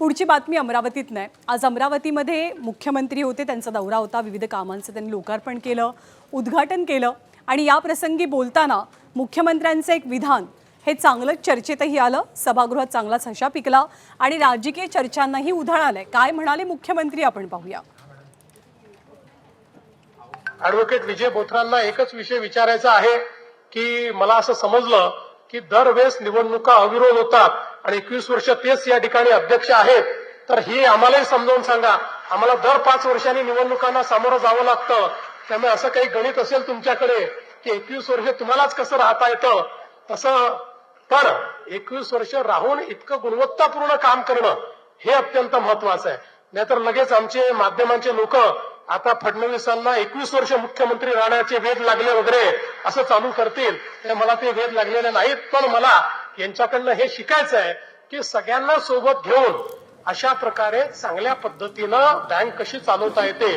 पुढची बातमी अमरावतीत नाही। आज अमरावतीमध्ये मुख्यमंत्री होते, त्यांचा दौरा होता, विविध कामांचं त्यांनी लोकार्पण केलं, उद्घाटन केलं आणि या प्रसंगी बोलताना मुख्यमंत्र्यांचं एक विधान हे चांगलंच चर्चेतही आलं। सभागृहात चांगलाच हशा पिकला आणि राजकीय चर्चांनाही उधाण आलंय। काय म्हणाले मुख्यमंत्री आपण पाहूया। ॲडव्होकेट विजय बोथरांना एकच विषय विचारायचा आहे की मला असं समजलं की दरवेळेस निवडणुका अविरोध होतात आणि 21 वर्ष तेच या ठिकाणी अध्यक्ष आहेत, तर हे आम्हालाही समजावून सांगा। आम्हाला दर 5 वर्षांनी निवडणुकांना सामोरं जावं लागतं, त्यामुळे असं काही गणित असेल तुमच्याकडे की 21 वर्ष तुम्हालाच कसं राहता येतं तसं, तर 21 वर्ष राहून इतकं गुणवत्तापूर्ण काम करणं हे अत्यंत महत्वाचं आहे। नाहीतर लगेच आमचे माध्यमांचे लोक आता फडणवीसांना 21 वर्ष मुख्यमंत्री राहण्याचे वेध लागले वगैरे असं चालू करतील। मला ते वेध लागलेले नाहीत, पण मला यांच्याकडनं हे शिकायचं आहे की सगळ्यांना सोबत घेऊन अशा प्रकारे चांगल्या पद्धतीनं बँक कशी चालवता येते